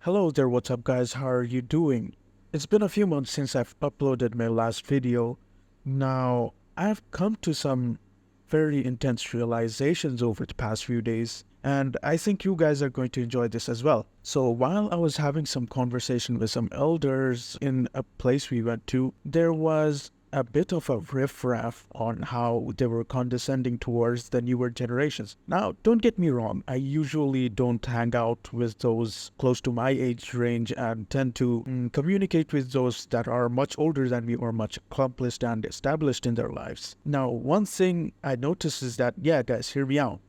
Hello there, what's up guys, how are you doing? It's been a few months since I've uploaded my last video. Now, I've come to some very intense realizations over the past few days, and I think you guys are going to enjoy this as well. So while I was having some conversation with some elders in a place we went to, there was a bit of a riffraff on how they were condescending towards the newer generations. Now, don't get me wrong, I usually don't hang out with those close to my age range and tend to communicate with those that are much older than me or much accomplished and established in their lives. Now, one thing I noticed is that, yeah, guys, hear me out.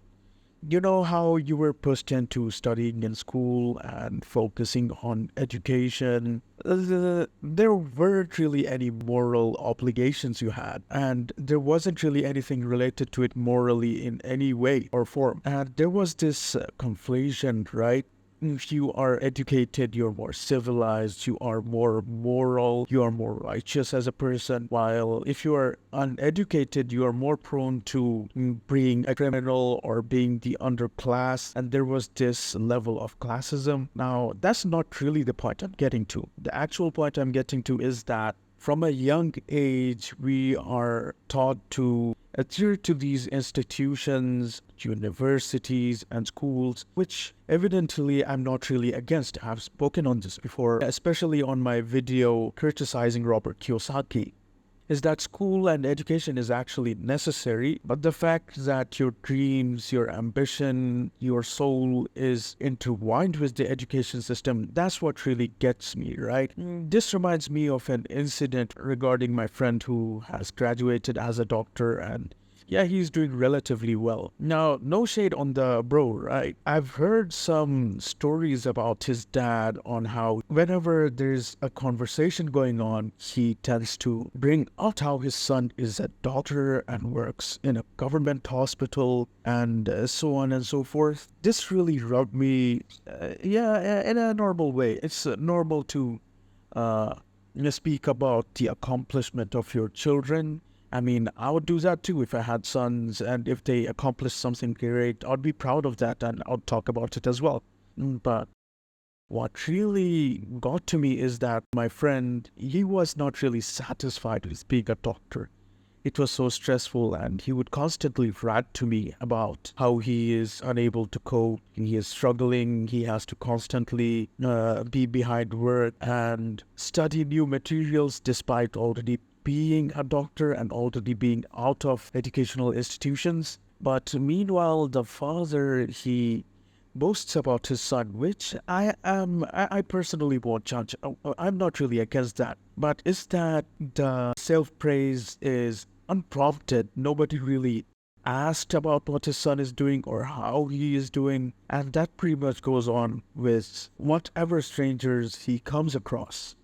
You know how you were pushed into studying in school and focusing on education? There weren't really any moral obligations you had, and there wasn't really anything related to it morally in any way or form. And there was this conflation, right? If you are educated, you're more civilized, you are more moral, you are more righteous as a person. While if you are uneducated, you are more prone to being a criminal or being the underclass. And there was this level of classism. Now, that's not really the point I'm getting to. The actual point I'm getting to is that from a young age, we are taught to adhere to these institutions, universities, and schools, which evidently I'm not really against. I've spoken on this before, especially on my video criticizing Robert Kiyosaki. Is that school and education is actually necessary, but the fact that your dreams, your ambition, your soul is intertwined with the education system, that's what really gets me, right? This reminds me of an incident regarding my friend who has graduated as a doctor, and yeah, he's doing relatively well. Now, no shade on the bro, right? I've heard some stories about his dad on how whenever there's a conversation going on, he tends to bring out how his son is a doctor and works in a government hospital and so on and so forth. This really rubbed me, in a normal way. It's normal to speak about the accomplishment of your children. I mean, I would do that too if I had sons, and if they accomplished something great, I'd be proud of that and I'd talk about it as well. But what really got to me is that my friend, he was not really satisfied with being a doctor. It was so stressful, and he would constantly rant to me about how he is unable to cope, he is struggling, he has to constantly be behind work and study new materials despite already being a doctor and already being out of educational institutions. But meanwhile, the father, he boasts about his son, which I personally won't judge. I'm not really against that. But is that the self-praise is unprompted? Nobody really asked about what his son is doing or how he is doing, and that pretty much goes on with whatever strangers he comes across.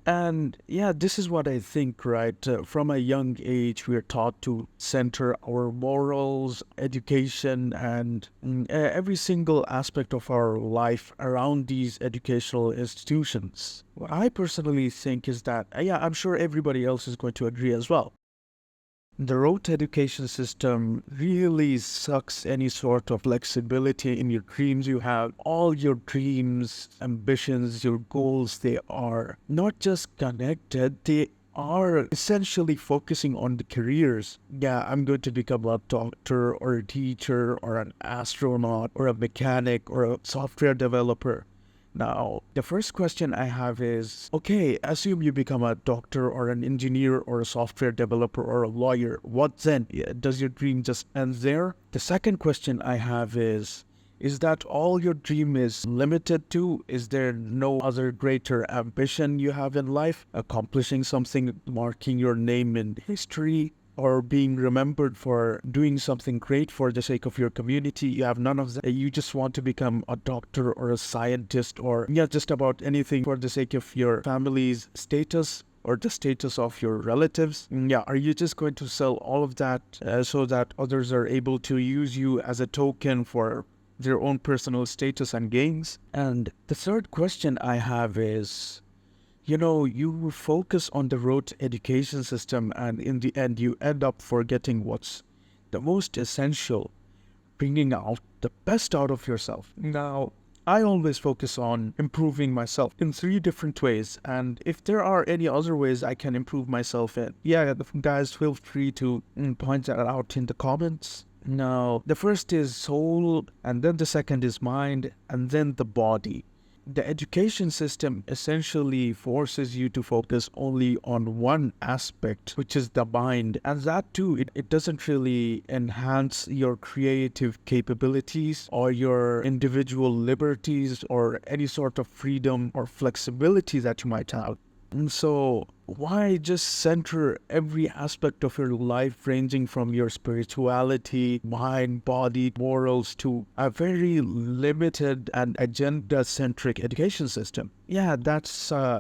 And yeah, this is what I think, right? From a young age, we are taught to center our morals, education, and every single aspect of our life around these educational institutions. What I personally think is that, I'm sure everybody else is going to agree as well. The rote education system really sucks any sort of flexibility in your dreams you have. All your dreams, ambitions, your goals, they are not just connected, they are essentially focusing on the careers. Yeah, I'm going to become a doctor or a teacher or an astronaut or a mechanic or a software developer. Now, the first question I have is, okay, assume you become a doctor or an engineer or a software developer or a lawyer. What then? Does your dream just end there? The second question I have is that all your dream is limited to? Is there no other greater ambition you have in life? Accomplishing something, marking your name in history, or being remembered for doing something great for the sake of your community? You have none of that. You just want to become a doctor or a scientist or just about anything for the sake of your family's status or the status of your relatives. Are you just going to sell all of that so that others are able to use you as a token for their own personal status and gains? And the third question I have is, you focus on the rote education system, and in the end, you end up forgetting what's the most essential, bringing out the best out of yourself. Now, I always focus on improving myself in 3 different ways, and if there are any other ways I can improve myself in, yeah, guys, feel free to point that out in the comments. Now, the first is soul, and then the second is mind, and then the body. The education system essentially forces you to focus only on one aspect, which is the mind. And that too, it doesn't really enhance your creative capabilities or your individual liberties or any sort of freedom or flexibility that you might have. And so, why just center every aspect of your life, ranging from your spirituality, mind, body, morals, to a very limited and agenda-centric education system? Yeah, that's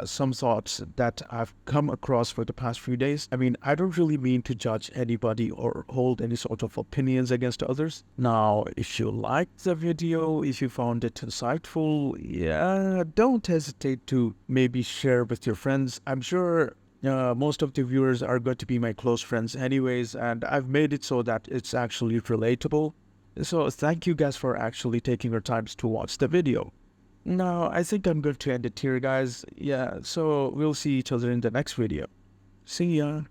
some thoughts that I've come across for the past few days. I mean, I don't really mean to judge anybody or hold any sort of opinions against others. Now, if you liked the video, if you found it insightful, yeah, don't hesitate to maybe share with your friends. I'm sure most of the viewers are going to be my close friends anyways, and I've made it so that it's actually relatable. So thank you guys for actually taking your times to watch the video. Now, I think I'm going to end it here, guys. Yeah, so we'll see each other in the next video. See ya.